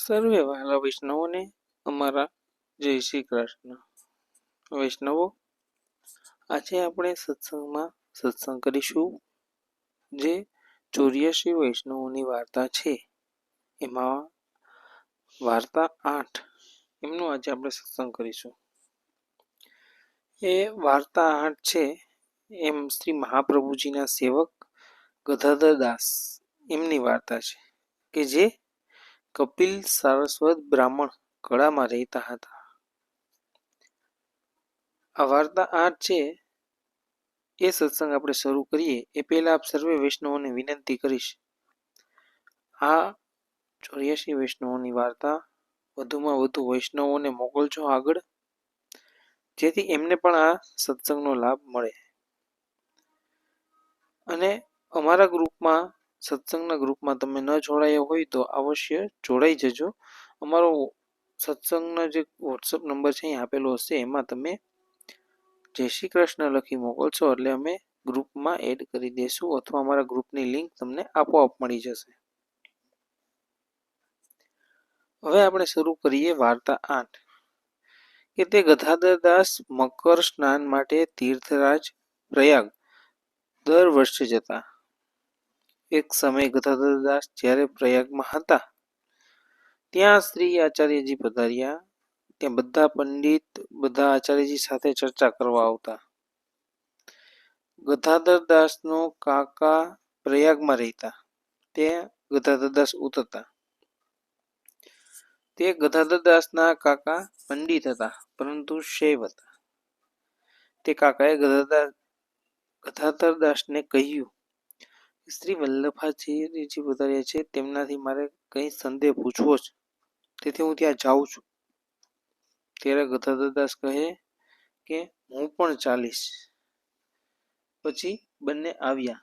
સર્વે વહાલા વૈષ્ણવોને અમારા જય શ્રી કૃષ્ણ. વૈષ્ણવો, આજે આપણે સત્સંગમાં સત્સંગ કરીશું. જે 84 વૈષ્ણવોની વાર્તા છે, એમાં વાર્તા 8 એમનું આજે આપણે સત્સંગ કરીશું. એ વાર્તા 8 છે એમ શ્રી મહાપ્રભુજીના સેવક ગદાધર દાસ એમની વાર્તા છે, કે જે કપિલ સારસ્વત બ્રાહ્મણ કળામાં રહેતા હતા. આ વાર્તા 8 છે એ સત્સંગ આપણે શરૂ કરીએ એ પહેલા આપ સર્વે વૈષ્ણવોને વિનંતી કરીશ, આ 84 વૈષ્ણવોની વાર્તા વધુમાં વધુ વૈષ્ણવોને મોકલજો આગળ, જેથી એમને પણ આ સત્સંગનો લાભ મળે. અને અમારા ગ્રુપમાં, સત્સંગના ગ્રુપમાં તમે ન જોડાયા હોય તો અવશ્ય જોડાઈ જજો. અમારો સત્સંગનો જે વોટ્સઅપ નંબર છે અહીં આપેલો હશે, એમાં તમે જય શ્રી કૃષ્ણ લખી મોકલશો એટલે અમે ગ્રુપમાં એડ કરી દઈશું, અથવા અમારા ગ્રુપની લિંક તમને આપોઆપ મળી જશે. હવે આપણે શરૂ કરીએ વાર્તા 8, કે તે ગદાધર દાસ મકર સ્નાન માટે તીર્થરાજ પ્રયાગ દર વર્ષે જતા. એક સમય ગદાધર દાસ જ્યારે પ્રયાગમાં હતા, ત્યાં શ્રી આચાર્યજી પધાર્યા. ત્યાં બધા પંડિત બધા આચાર્યજી સાથે ચર્ચા કરવા આવતા. ગદાધર દાસનો કાકા પ્રયાગમાં રહેતા, તે ગદાધર દાસ ઉતરતા. તે ગદાધર દાસના કાકા પંડિત હતા, પરંતુ શૈવ હતા. તે કાકાએ ગદાધર દાસને કહ્યું, શ્રી વલ્લભાચાર્યજી પધાર્યા છે, તેમનાથી મારે કંઈ સંદેહ પૂછવો છે, તેથી હું ત્યાં જાઉં છું. ત્યારે ગદાધર દાસ કહે કે હું પણ ચાલીશ. પછી બંને આવ્યા.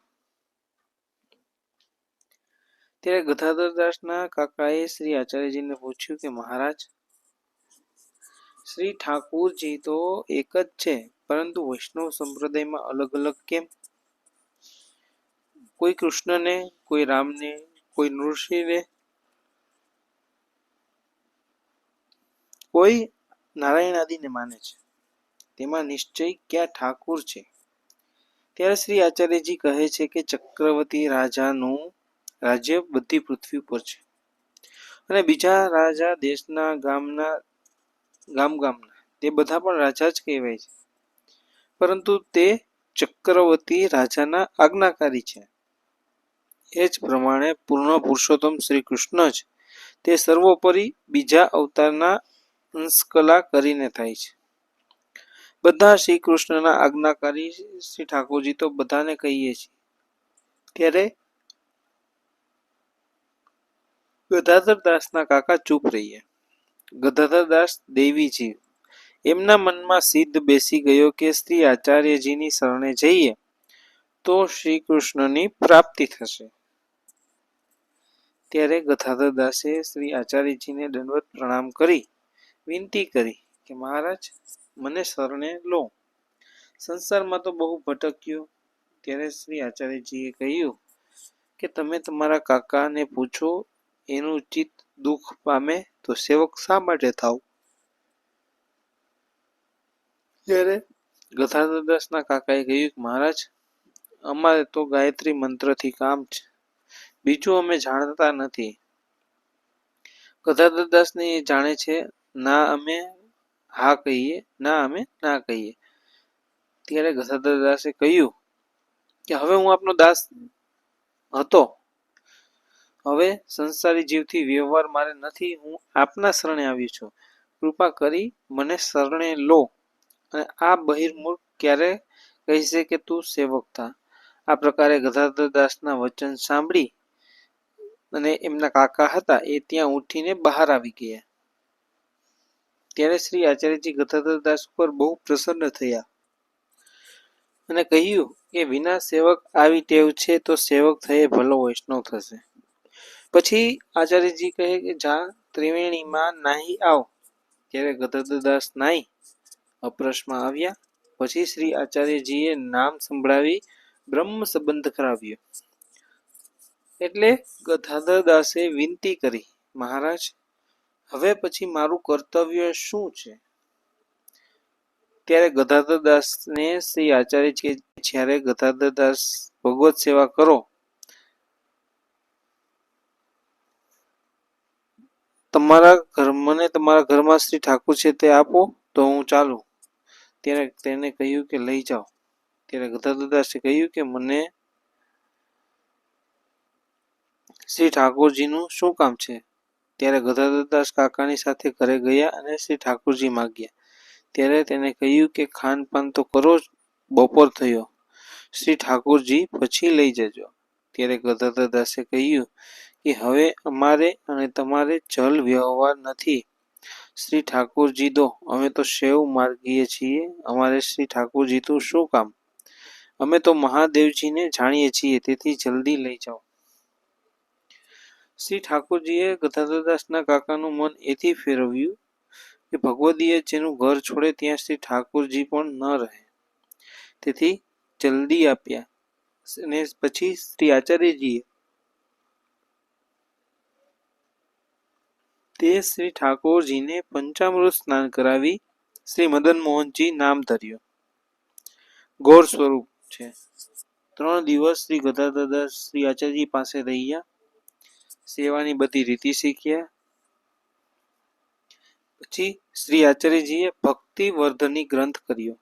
ત્યારે ગદાધર દાસના કાકાએ શ્રી આચાર્યજીને પૂછ્યું કે મહારાજ, શ્રી ઠાકુરજી તો એક જ છે, પરંતુ વૈષ્ણવ સંપ્રદાયમાં અલગ અલગ કેમ? કોઈ કૃષ્ણને, કોઈ રામને, કોઈ નૃસિંહને, કોઈ નારાયણ આદિને માને છે, તેમાં નિશ્ચય ક્યાં ઠાકુર છે? ત્યારે શ્રી આચાર્યજી કહે છે કે ચક્રવર્તી રાજાનું રાજ્ય બધી પૃથ્વી પર છે, અને બીજા રાજા દેશના ગામના તે બધા પણ રાજા જ કહેવાય છે, પરંતુ તે ચક્રવર્તી રાજાના આજ્ઞાકારી છે. એ જ પ્રમાણે પૂર્ણ પુરુષોત્તમ શ્રી કૃષ્ણ જ તે સર્વોપરી બીજા અવતારના અંશકલા કરીને થાય છે. બધા શ્રી કૃષ્ણના આજ્ઞાકારી શ્રી ઠાકોરજી તો બધાને કહીએ છીએ. ત્યારે ગદાધર દાસના કાકા ચૂપ રહ્યા. ગદાધર દાસ દેવી જીવ, એમના મનમાં સિદ્ધ બેસી ગયો કે શ્રી આચાર્યજીની શરણે જઈએ તો શ્રી કૃષ્ણની પ્રાપ્તિ થશે. ત્યારે ગદાધર દાસે શ્રી આચાર્યજીને દંડવત પ્રણામ કરી વિનંતી કરી કે મહારાજ, મને શરણે લો, સંસારમાં તો બહુ ભટક્યો. ત્યારે શ્રી આચાર્યજીએ કહ્યું કે તમે તમારા કાકાને પૂછો, એનું ચિત્ત દુઃખ પામે તો સેવક શા માટે થાવ? ત્યારે ગદાધર દાસના કાકાએ કહ્યું કે મહારાજ, અમારે તો ગાયત્રી મંત્રથી કામ છે, બીજું અમે જાણતા નથી. ગદાધર દાસને એ જાણે છે, ના અમે હા કહીએ, ના અમે ના કહીએ. ત્યારે ગદાધર દાસે કહ્યું કે હવે હું આપનો દાસ હતો, હવે સંસારી જીવથી વ્યવહાર મારે નથી, હું આપના શરણે આવ્યો છું, કૃપા કરી મને શરણે લો, અને આ બહિર્મુખ ક્યારે કહેશે કે તું સેવક થા? આ પ્રકારે ગદાધર દાસના વચન સાંભળી અને એમના કાકા હતા એ ત્યાં ઉઠીને બહાર આવી ગયા. ત્યારે શ્રી આચાર્યજી ગદાધર દાસ ઉપર બહુ પ્રસન્ન થયા અને કહ્યું કે વિના સેવક આવી ટેવ છે તો સેવક થયે ભલો વૈષ્ણવ થશે. પછી આચાર્યજી કહે કે જા ત્રિવેણીમાં નાહી આવ. ત્યારે ગદાધર દાસ નાહી અપરસમાં આવ્યા. પછી શ્રી આચાર્યજીએ નામ સંભળાવી બ્રહ્મ સંબંધ કરાવ્યો. એટલે ગદાધર દાસે વિનંતી કરી, મહારાજ, હવે પછી મારું કર્તવ્ય શું છે? ત્યારે ગદાધર દાસને શ્રી આચાર્ય કે જ્યારે ગદાધર દાસ ભગવત સેવા કરો, મને તમારા ઘરમાં શ્રી ઠાકુર છે તે આપો તો હું ચાલું. ત્યારે તેને કહ્યું કે લઈ જાઓ. ત્યારે ગદાધર દાસે કહ્યું કે મને શ્રી ઠાકોરજીનું શું કામ છે? ત્યારે ગદાધર દાસ કાકાની સાથે ઘરે ગયા અને શ્રી ઠાકોરજી માગ્યા. ત્યારે તેને કહ્યું કે ખાનપાન તો કરો જ, બપોર થયો, શ્રી ઠાકોરજી પછી લઈ જજો. ત્યારે ગદાધર દાસે કહ્યું કે હવે અમારે અને તમારે જલ વ્યવહાર નથી, શ્રી ઠાકોરજી દો, અમે તો શૈવ માર્ગીય છીએ, અમારે શ્રી ઠાકોરજી તો શું કામ? અમે તો મહાદેવજીને જાણીએ છીએ, તેથી જલ્દી લઈ જાઓ. શ્રી ઠાકોરજીએ ગદાધર દાસના કાકાનું મન એથી ફેરવ્યું કે ભગવદીએ જેનું ઘર છોડે ત્યાં શ્રી ઠાકોરજી પણ ન રહે, તેથી જલ્દી આપ્યા. અને પછી શ્રી આચાર્યજીએ તે શ્રી ઠાકોરજીને પંચામૃત સ્નાન કરાવી શ્રી મદન મોહનજી નામ ધર્યું. ગૌર સ્વરૂપ છે. 3 દિવસ શ્રી ગદાધર દાસ શ્રી આચાર્યજી પાસે રહ્યા, સેવાની બધી રીતિ શીખ્યા. પછી શ્રી આચાર્યજીએ ભક્તિ વર્ધની ગ્રંથ કર્યો,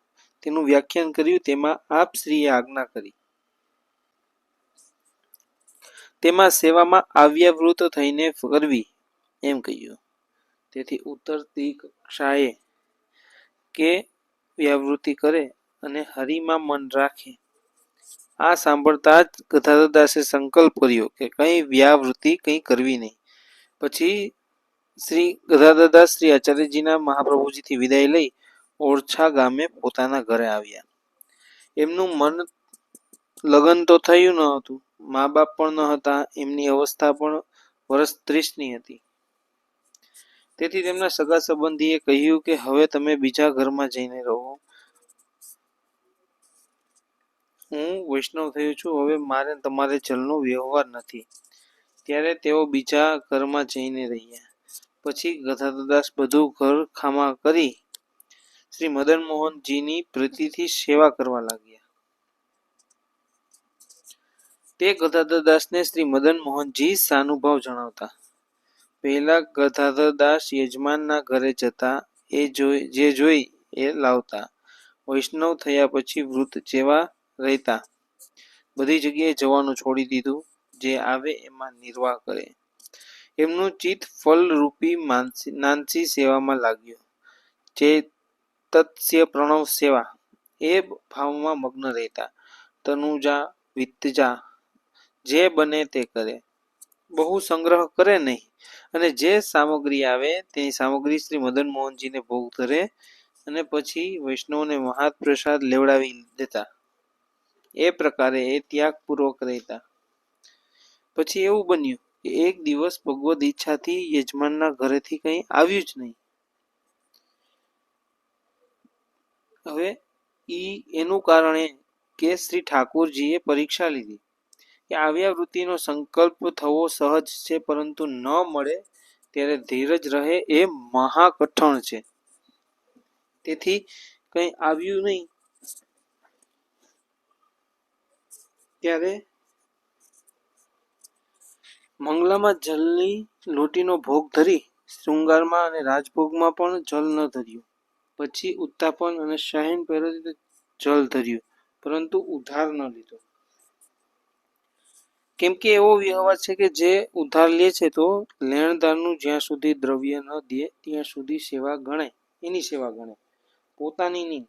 તેનું વ્યાખ્યાન કર્યું. તેમાં આપ શ્રીએ આજ્ઞા કરી, તેમાં સેવામાં આવ્યાવૃત થઈને કરવી એમ કહ્યું. તેથી ઉતરતી કક્ષાએ કે વ્યાવૃત્તિ કરે અને હરિમાં મન રાખે. આ સાંભળતા જ ગદાધર દાસે સંકલ્પ કર્યો કે કંઈ વ્યાવૃત્તિ કંઈ કરવી નહીં. પછી શ્રી ગદાધર દાસ શ્રી આચાર્યજીના મહાપ્રભુજીથી વિદાય લઈ ઓરછા ગામે પોતાના ઘરે આવ્યા. એમનું મન લગ્ન તો થયું ન હતું, મા બાપ પણ ન હતા, એમની અવસ્થા પણ વર્ષ 30ની હતી. તેથી તેમના સગા સંબંધીએ કહ્યું કે હવે તમે બીજા ઘરમાં જઈને રહો, હું વૈષ્ણવ થયો છું, હવે મારે તમારે જલનો વ્યવહાર નથી. ત્યારે તેઓ બીજા ઘરમાં જઈને રહ્યા. પછી ગદાધર દાસ બધું ઘર ખામા કરી શ્રી મદન મોહનજીની પ્રીતિથી સેવા કરવા લાગ્યા. તે ગદાધર દાસને શ્રી મદન મોહનજી સાનુભાવ જણાવતા. પહેલા ગદાધર દાસ યજમાનના ઘરે જતા, જે જોઈ એ લાવતા. વૈષ્ણવ થયા પછી વૃત જેવા રહેતા, બધી જગ્યાએ જવાનું છોડી દીધું, જે આવે એમાં નિર્વાહ કરે. એમનું ચિત્ત ફલરૂપી નાનસી સેવામાં લાગ્યું, જે તત્સ્ય પ્રણવ સેવા એ ભાવમાં મગ્ન રહેતા. તનુજા વિત્તજા, જે બને તે કરે, બહુ સંગ્રહ કરે નહીં, અને જે સામગ્રી આવે તેની સામગ્રી શ્રી મદન મોહનજીને ભોગ ધરે અને પછી વૈષ્ણવને મહાપ્રસાદ લેવડાવી દેતા. એ પ્રકારે એ ત્યાગપૂર્વક રહેતા. પછી એવું બન્યું કે એક દિવસ ભગવદ ઈચ્છાથી યજમાનના ઘરેથી કંઈ આવ્યું જ નહીં. હવે એનું કારણ એ કે શ્રી ઠાકોરજીએ પરીક્ષા લીધી કે આવ્યા વૃત્તિનો સંકલ્પ થવો સહજ છે, પરંતુ ન મળે ત્યારે ધીરજ રહે એ મહાકઠણ છે. તેથી કંઈ આવ્યું નહીં ત્યારે મંગલામાં જલની લોટીનો ભોગ ધરી, શૃંગારમાં અને રાજભોગમાં પણ જલ ન ધર્યું. પછી ઉત્તાપન અને શયન પહેરેલું જલ ધર્યું, પરંતુ ઉધાર ન લીધો. કેમ કે એવો વ્યવહાર છે કે જે ઉધાર લે છે તો લેણદારનું જ્યાં સુધી દ્રવ્ય ન દે ત્યાં સુધી સેવા ગણે, એની સેવા ગણે, પોતાની નહીં.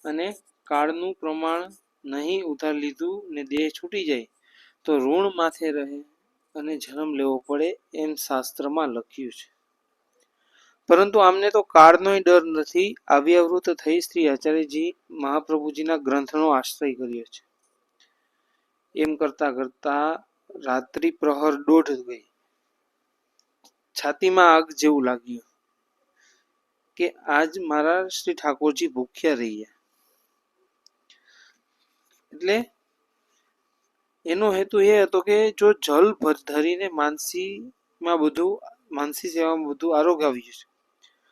અને કાળનું પ્રમાણ નહીં ઉધાર લીધું ને દેહ છૂટી જાય તો ઋણ માથે રહે અને જન્મ લેવો પડે, એમ શાસ્ત્રમાં લખ્યું છે. પરંતુ આમને તો કાળનોય ડર નથી. આવ્યાવૃત થઈ શ્રી આચાર્યજી મહાપ્રભુજીના ગ્રંથનો આશ્રય કર્યો છે. એમ કરતા કરતા રાત્રિ પ્રહર 1:30 ગઈ. છાતીમાં આગ જેવું લાગ્યું કે આજ મારા શ્રી ઠાકોરજી ભૂખ્યા રહ્યા. એટલે એનો હેતુ એ હતો કે જો જલ ધરીને માનસીમાં બધું માનસી સેવામાં બધું આરોગ્ય આવી જશે.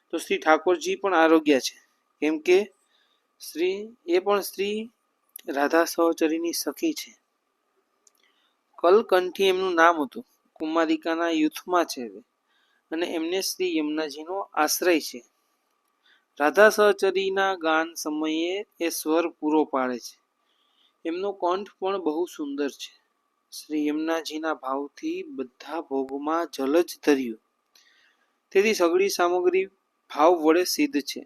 તો શ્રી ઠાકોરજી પણ આરોગ્ય છે, કેમ કે એ પણ શ્રી રાધા સહચરીની સખી છે. કલકંઠી એમનું નામ હતું. કુમારિકાના યુથમાં છે અને એમને શ્રી યમુનાજીનો આશ્રય છે. રાધા સહચરીના ગાન સમયે એ સ્વર પૂરો પાડે છે. એમનો કંઠ પણ બહુ સુંદર છે. શ્રી યમુનાજીના ભાવથી બધા ભોગમાં જલ જ ધર્યું. તેથી સઘળી સામગ્રી ભાવ વડે સિદ્ધ છે,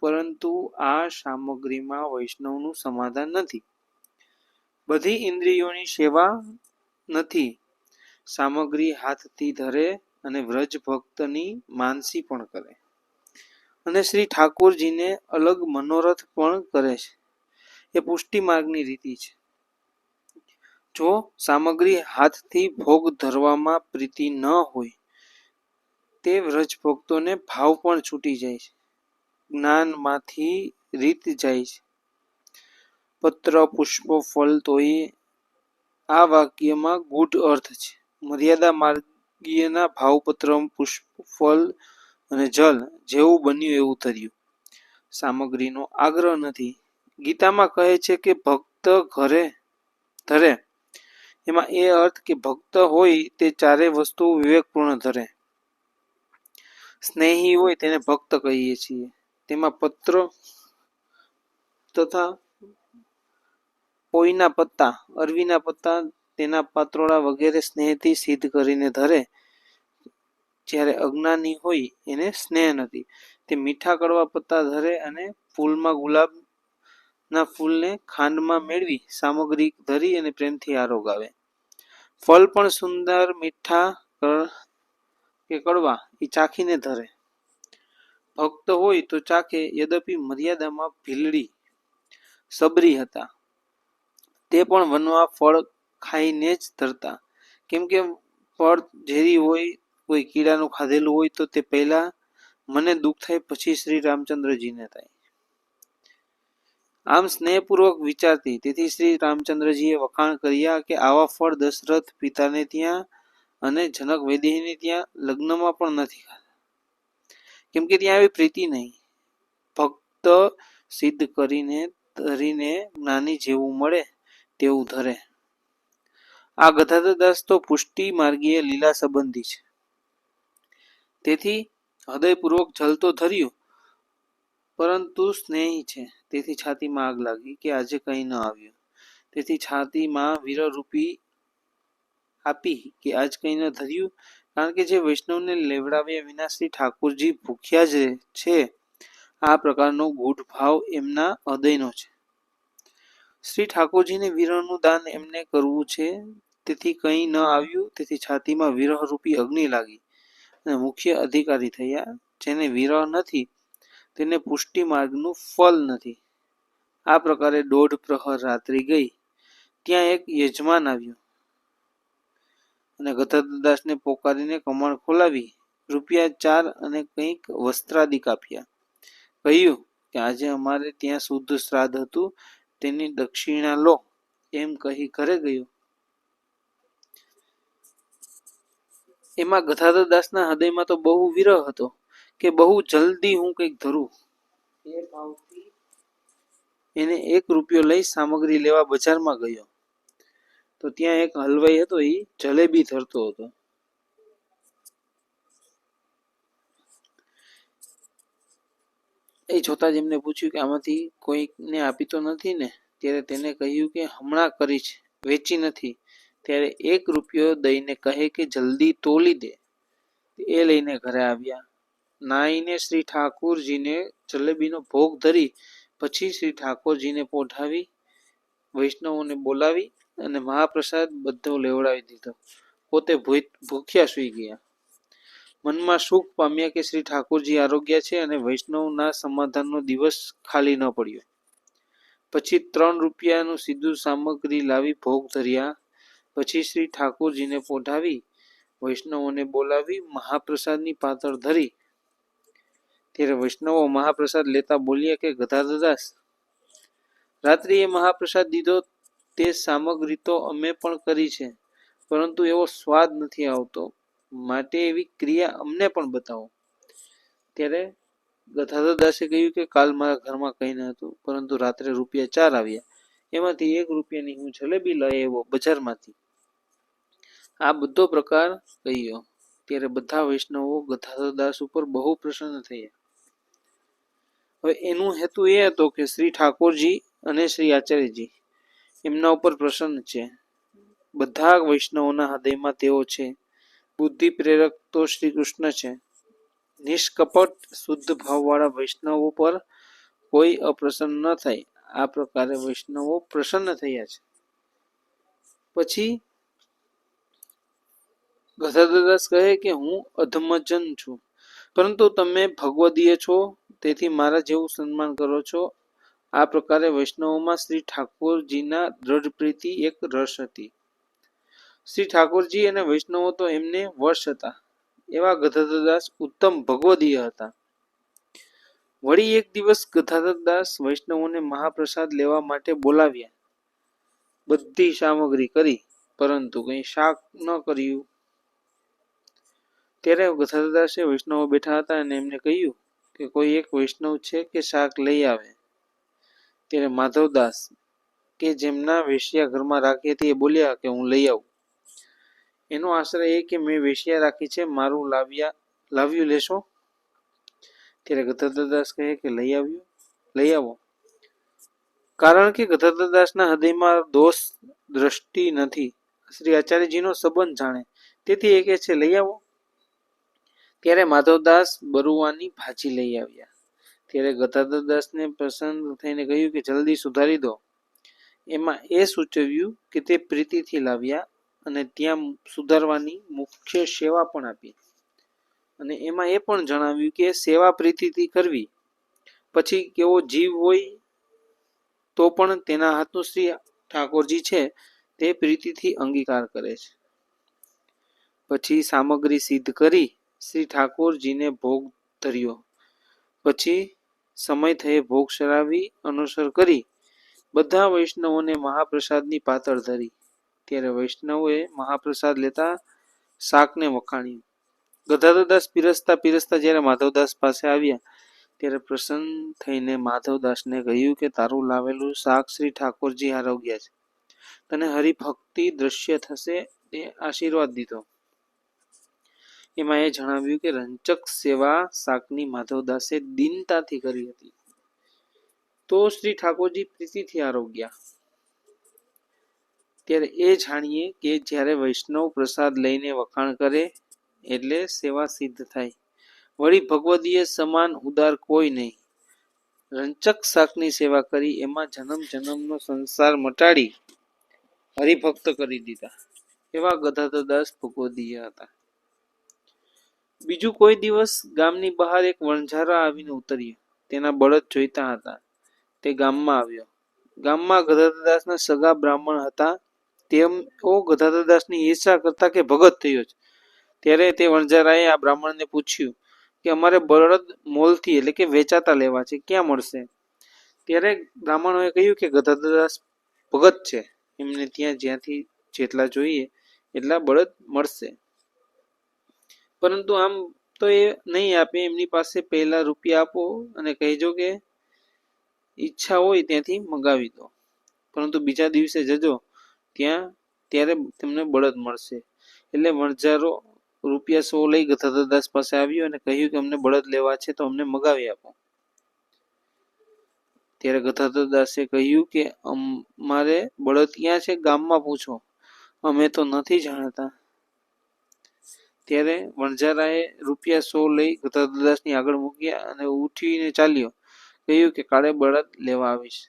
પરંતુ આ સામગ્રીમાં વૈષ્ણવનું સમાધાન નથી. બધી ઇન્દ્રિયોની સેવા નથી. સામગ્રી હાથથી ધરે અને વ્રજ ભક્તની માનસી પણ કરે, અને શ્રી ઠાકોરજીને અલગ મનોરથ પણ કરે છે. એ પુષ્ટિ માર્ગની રીતિ છે. જો સામગ્રી હાથથી ભોગ ધરવામાં પ્રીતિ ન હોય, તે વ્રજ ભક્તોને ભાવ પણ છૂટી જાય છે, જ્ઞાનમાંથી રીત જાય છે. પત્ર પુષ્પ ફળ તોય આ વાક્યમાં ગૂઢ અર્થ છે. મર્યાદા માર્ગીયના ભાવપત્ર પુષ્પ ફળ અને જલ જેવું બન્યું એવું ધર્યું. સામગ્રીનો આગ્રહ નથી. ગીતામાં કહે છે કે ભક્ત ઘરે ધરે. એમાં એ અર્થ કે ભક્ત હોય તે ચારે વસ્તુઓ વિવેકપૂર્ણ ધરે. સ્નેહી હોય તેને ભક્ત કહીએ છીએ. તેમાં પત્ર તથા પોઈના પત્તા, અરવીના પત્તા, તેના પાત્રોડા વગેરે સ્નેહથી સિદ્ધ કરીને ધરે. જ્યારે અજ્ઞાની હોય એને સ્નેહ નથી. તે મીઠા કડવા પત્તા ધરે અને ફૂલમાં ગુલાબના ફૂલને ખાંડમાં મેળવી સામગ્રી ધરી અને પ્રેમથી આરોગાવે. ફળ પણ સુંદર મીઠા કે કડવા એ ચાખીને ધરે. ભક્ત હોય તો ચાખે, યદ્યપિ મર્યાદામાં ભીલડી સબરી હતા. તે પણ વનમાં ફળ ખાઈને જ ધરતા, કેમ કે ફળ ઝેરી હોય, કોઈ કીડાનું ખાધેલું હોય તો તે પહેલા મને દુઃખ થાય, પછી શ્રી રામચંદ્રજીને થાય. આમ સ્નેહપૂર્વક વિચારતી. તેથી શ્રી રામચંદ્રજીએ વખાણ કર્યા કે આવા ફળ દશરથ પિતાને ત્યાં અને જનક વૈદેહીને ત્યાં લગ્નમાં પણ નથી ખાધા, કેમ કે ત્યાં આવી પ્રીતિ નહીં. ભક્ત સિદ્ધ કરીને ધરીને જ્ઞાની જેવું મળે તેવું ધરે. આ ગદાધરદાસ તો પુષ્ટિ માર્ગીય લીલા સંબંધી છે. તેથી હૃદયપૂર્વક જલ તો ધર્યું, પરંતુ સ્નેહી છે. તેથી છાતીમાં આગ લાગી કે આજે કંઈ ન આવ્યું. તેથી છાતીમાં વીરરૂપી આપી કે આજ કંઈ ન ધર્યું. કારણ કે જે વૈષ્ણવને લેવડાવ્યા વિના શ્રી ઠાકોરજી ભૂખ્યા જ છે, આ પ્રકારનો ગૂઢ ભાવ એમના હૃદયનો છે. શ્રી ઠાકોરજીને વિરહનું દાન એમને કરવું છે. તેથી કંઈ ન આવ્યું. તેથી છાતીમાં વિરહરૂપી અગ્નિ લાગી અને મુખ્ય અધિકારી થયા. જેને વિરહ નથી તેને પુષ્ટિ માર્ગનું ફળ નથી. આ પ્રકારે 1.5 પ્રહર રાત્રિ ગઈ. ત્યાં એક યજમાન આવ્યો અને ગદાધરદાસને પોકારીને કમણ ખોલાવી ₹4 અને કંઈક વસ્ત્રાદિક આપ્યા. કહ્યું કે આજે અમારે ત્યાં શુદ્ધ શ્રાદ્ધ હતું, તેની દક્ષિણા લો. એમ કહી ઘરે ગયો. એમાં ગદાધરદાસના હૃદયમાં તો બહુ વિરહ હતો કે બહુ જલ્દી હું કંઈક ધરું. એ ભાવથી એને ₹1 લઈ સામગ્રી લેવા બજારમાં ગયો. તો ત્યાં એક હલવાઈ હતો, એ જલેબી ધરતો હતો. એ જોતા જ એમને પૂછ્યું કે આમાંથી કોઈને આપી તો નથી ને? ત્યારે તેને કહ્યું કે હમણાં કરી છે, વેચી નથી. ત્યારે ₹1 દઈને કહે કે જલ્દી તોલી દે. એ લઈને ઘરે આવ્યા. નાઈને શ્રી ઠાકોરજીને જલેબીનો ભોગ ધરી પછી શ્રી ઠાકોરજીને પોઢાવી, વૈષ્ણવોને બોલાવી અને મહાપ્રસાદ બધો લેવડાવી દીધો. પોતે ભૂખ્યા સૂઈ ગયા. મનમાં સુખ પામ્યા કે શ્રી ઠાકોરજી આરોગ્ય છે અને વૈષ્ણવના સમાધાનનો દિવસ ખાલી ન પડ્યો. પછી ₹3 સીધું સામગ્રી લાવી ભોગ ધર્યા. પછી શ્રી ઠાકોરજીને પોઢાવી, વૈષ્ણવોને બોલાવી મહાપ્રસાદની પાતળ ધરી. ત્યારે વૈષ્ણવો મહાપ્રસાદ લેતા બોલ્યા કે ગદાધરદાસ, રાત્રિએ મહાપ્રસાદ દીધો તે સામગ્રી તો અમે પણ કરી છે, પરંતુ એવો સ્વાદ નથી આવતો. માટે એવી ક્રિયા અમને પણ બતાવો. ત્યારે ગદાધર દાસે કહ્યું કે કાલ મારા ઘરમાં કંઈ ન હતું, પરંતુ રાત્રે ₹4 આવ્યા. એમાંથી 1 રૂપિયાની હું જલેબી લઈ આવ્યો બજારમાંથી. આ બધો પ્રકાર કહ્યો. ત્યારે બધા વૈષ્ણવો ગદાધર દાસ ઉપર બહુ પ્રસન્ન થયા. હવે એનું હેતુ એ હતો કે શ્રી ઠાકોરજી અને શ્રી આચાર્યજી એમના ઉપર પ્રસન્ન છે. બધા વૈષ્ણવોના હૃદયમાં તેઓ છે. બુદ્ધિ પ્રેરક તો શ્રી કૃષ્ણ છે. નિષ્કપટ શુદ્ધ ભાવવાળા વૈષ્ણવો પર કોઈ અપ્રસન્ન ન થાય. આ પ્રકારે વૈષ્ણવો પ્રસન્ન થયા છે. પછી ગદાધરદાસ કહે કે હું અધમજન છું, પરંતુ તમે ભગવદીય છો, તેથી મારા જેવું સન્માન કરો છો. આ પ્રકારે વૈષ્ણવોમાં શ્રી ઠાકોરજીના દ્રઢ પ્રીતિ એક રસ હતી. શ્રી ઠાકોરજી અને વૈષ્ણવો તો એમને વશ હતા. એવા ગદાધરદાસ ઉત્તમ ભગવદીય હતા. વળી એક દિવસ ગદાધરદાસ વૈષ્ણવોને મહાપ્રસાદ લેવા માટે બોલાવ્યા. બધી સામગ્રી કરી, પરંતુ કંઈ શાક ન કર્યું. ત્યારે ગદાધરદાસે વૈષ્ણવો બેઠા હતા અને એમને કહ્યું કે કોઈ એક વૈષ્ણવ છે કે શાક લઈ આવે. ત્યારે માધવદાસ કે જેમના વેશ્યા ઘરમાં રાખી હતી એ બોલ્યા કે હું લઈ આવું. એનો આશ્રય એ કે મેં વેશ્યા રાખી છે, મારું લાવ્યું લેશો? ત્યારે ગદાધરદાસ કહે કે લઈ આવો. કારણ કે ગદાધરદાસના હૃદયમાં દોષ દ્રષ્ટિ નથી. શ્રી આચાર્યજીનો સંબંધ જાણે, તેથી એ કહે છે લઈ આવો. ત્યારે માધવદાસ બરુવાની ભાજી લઈ આવ્યા. ત્યારે ગદાધરદાસને પ્રસન્ન થઈને કહ્યું કે જલ્દી સુધારી દો. એમાં એ સૂચવ્યું કે તે પ્રીતિથી લાવ્યા અને ત્યાં સુધારવાની મુખ્ય સેવા પણ આપી. અને એમાં એ પણ જણાવ્યું કે સેવા પ્રીતિથી કરવી. પછી કેવો જીવ હોય તો પણ તેના હાથનું શ્રી ઠાકોરજી છે તે પ્રીતિથી અંગીકાર કરે છે. પછી સામગ્રી સિદ્ધ કરી શ્રી ઠાકોરજીને ભોગ ધર્યો. પછી સમય થયે ભોગ શરાવી અનુસર કરી બધા વૈષ્ણવોને મહાપ્રસાદની પાતળ ધરી. ત્યારે વૈષ્ણવોએ મહાપ્રસાદ લેતા શાકને વખાણ્યું. ગદાધરદાસ પીરસતા જ્યારે માધવદાસ પાસે આવ્યા ત્યારે પ્રસન્ન થઈને માધવદાસને કહ્યું કે તારું લાવેલું શાક શ્રી ઠાકોરજી આરોગ્ય છે. તને હરિભક્તિ દ્રશ્ય થશે તે આશીર્વાદ દીધો. એમાં એ જણાવ્યું કે રંચક સેવા શાકની માધવદાસે દીનતાથી કરી હતી. તો શ્રી ઠાકોરજી પ્રીતિથી આરોગ્યા. ત્યારે એ જાણીએ કે જ્યારે વૈષ્ણવ પ્રસાદ લઈને વખાણ કરે એટલે સેવા સિદ્ધ થાય. વળી ભગવદીય સમાન ઉદાર કોઈ નહીં. રંચક શાકની સેવા કરી એમાં જન્મ જન્મનો સંસાર મટાડી હરિભક્ત કરી દીધા. એવા ગદાધરદાસ ભગવદીય હતા. બીજું કોઈ દિવસ ગામની બહાર એક વણઝારા આવીને ઉતર્યો. તેના બળદ જોઈતા હતા. તે ગામમાં આવ્યો. ગામમાં ગદાધરદાસના સગા બ્રાહ્મણ હતા. તેઓ ગદાધરદાસની ઈર્ષા કરતા કે ભગત થયો છે. ત્યારે તે વણઝારાએ આ બ્રાહ્મણને પૂછ્યું કે અમારે બળદ મોલથી એટલે કે વેચાતા લેવા છે, ક્યાં મળશે? ત્યારે બ્રાહ્મણોએ કહ્યું કે ગદાધરદાસ ભગત છે, એમને ત્યાં જ્યાંથી જેટલા જોઈએ એટલા બળદ મળશે. પરંતુ આમ તો એ નહીં આપે. એમની પાસે પહેલા રૂપિયા આપો અને કહેજો કે ઈચ્છા હોય ત્યાંથી મંગાવી દો, પરંતુ બીજા દિવસે જજો ત્યારે તમને બળદ મળશે. એટલે વણઝારો ₹100 લઈ ગદાધરદાસ પાસે આવ્યો અને કહ્યું કે અમને બળદ લેવા છે તો અમને મગાવી આપો. ત્યારે ગદાધરદાસે કહ્યું કે અમારે બળદ ક્યાં છે ગામમાં પૂછો, અમે તો નથી જાણતા. ત્યારે વણઝારાએ ₹100 લઈ ગદાધરદાસની આગળ મૂક્યા અને ઉઠીને ચાલ્યો. કહ્યું કે કાલે બળદ લેવા આવીશ.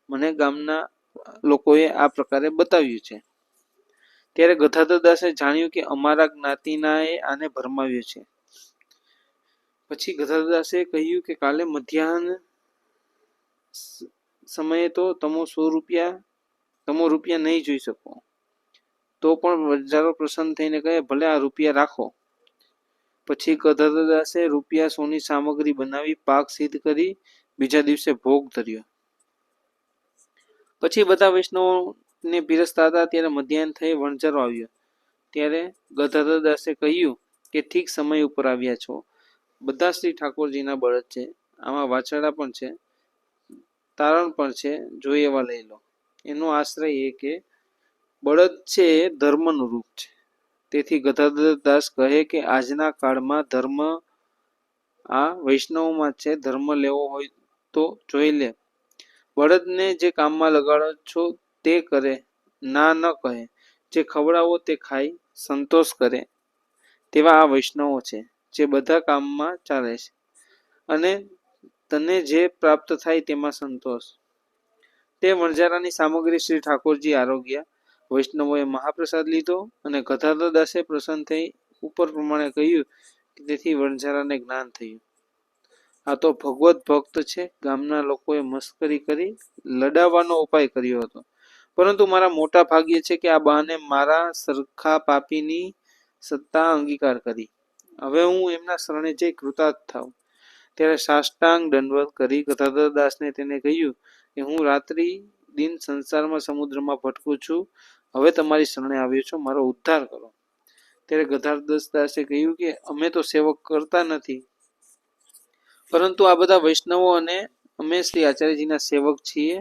મને ગામના લોકોએ આ પ્રકારે બતાવ્યું છે. ત્યારે ગદાધરદાસે જાણ્યું કે અમારા જ્ઞાતિનાએ આને ભરમાવ્યો છે. પછી ગદાધરદાસે કહ્યું કે કાલે મધ્યાહન સમયે તો તમો રૂપિયા નહીં જોઈ શકો. તો પણ વણઝારો પ્રસન્ન થઈને કહે ભલે આ રૂપિયા રાખો. પછી ગદાધરદાસે ₹100ની સામગ્રી બનાવી પાક સિદ્ધ કરી બીજા દિવસે ભોગ ધર્યો. પછી બધા વૈષ્ણવોને પીરસતા હતા. ત્યારે મધ્યાહન થઈ વણઝારો આવ્યો. ત્યારે ગદાધર દાસે કહ્યું કે ઠીક સમય ઉપર આવ્યા છો. બધા શ્રી ઠાકોરજીના બળદ છે, આમાં વાછરડા પણ છે, તારણ પણ છે, જોઈએ એવા લઈ લો. એનો આશ્રય એ કે બળદ છે એ ધર્મનું રૂપ છે. તેથી ગદાધર દાસ કહે કે આજના કાળમાં ધર્મ આ વૈષ્ણવમાં છે. ધર્મ લેવો હોય તો જોઈ લે. બળદને જે કામમાં લગાડો છો તે કરે, ના ન કહે. જે ખવડાવો તે ખાય, સંતોષ કરે. તેવા આ વૈષ્ણવો છે, જે બધા કામમાં ચાલે છે અને તને જે પ્રાપ્ત થાય તેમાં સંતોષ. તે વણઝારાની સામગ્રી શ્રી ઠાકોરજી આરોગ્યા. વૈષ્ણવોએ મહાપ્રસાદ લીધો અને ગદાધર દાસે પ્રસન્ન થઈ ઉપર પ્રમાણે કહ્યું કે તેથી વણઝારાને જ્ઞાન થયું. આ તો ભગવત ભક્ત છે. ગામના લોકોએ મસ્કરી કરી લડાવવાનો ઉપાય કર્યો હતો, પરંતુ મારા મોટા ભાગ્ય છે કે આ બહાને મારા સરખા પાપીની સત્તા અંગીકાર કરી. હવે હું એમના શરણે જઈ કૃતાર્થ થાવ. ત્યારે સાષ્ટાંગ દંડવત કરી ગદાધર દાસને તેને કહ્યું કે હું રાત્રિ દિન સંસારમાં સમુદ્રમાં ભટકું છું. હવે તમારી શરણે આવ્યો છું, મારો ઉદ્ધાર કરો. ત્યારે ગદાધર દાસે કહ્યું કે અમે તો સેવક કરતા નથી, પરંતુ આ બધા વૈષ્ણવો અને અમે શ્રી આચાર્યજીના સેવક છીએ.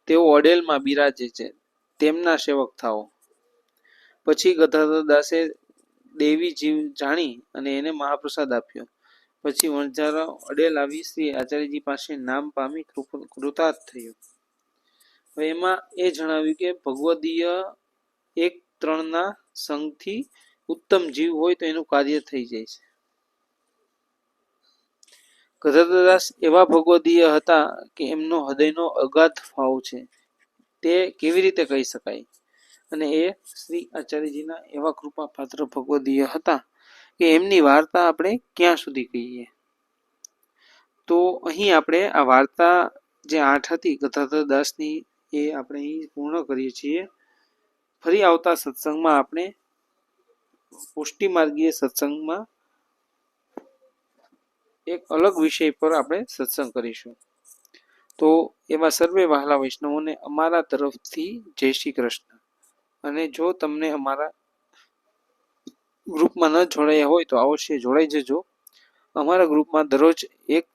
તેઓ અડેલમાં બિરાજે છે, તેમના સેવક થાઓ. પછી ગદાધર દાસે દેવી જીવ જાણી અને એને મહાપ્રસાદ આપ્યો. પછી વણઝારો અડેલ આવી શ્રી આચાર્યજી પાસે નામ પામી કૃતાર્થ થયો. હવે એમાં એ જણાવ્યું કે ભગવદીય એક ત્રણના સંગથી ઉત્તમ જીવ હોય તો એનું કાર્ય થઈ જાય છે. ગદાધર દાસ એવા ભગવદીય હતા કે એમનો હૃદયનો અગાધ ભાવ છે, તે કેવી રીતે કહી શકાય. અને એ શ્રી આચાર્યજીના એવા કૃપા પાત્ર ભગવદીય હતા કે એમની વાર્તા આપણે ક્યાં સુધી કહીએ. તો અહીં આપણે આ વાર્તા જે 8 હતી ગદાધર દાસની એ આપણે અહીં પૂર્ણ કરીએ છીએ. ફરી આવતા સત્સંગમાં આપણે પુષ્ટિમાર્ગીય સત્સંગમાં એક અલગ વિષય પર આપણે સત્સંગ કરીશું. તો એવા સર્વે વહાલા વૈષ્ણવોને અમારા તરફથી જય શ્રી કૃષ્ણ. અને જો તમને અમારા ગ્રુપમાં ન જોડાયા હોય તો અવશ્ય જોડાઈ જજો. અમારા ગ્રુપમાં દરરોજ એક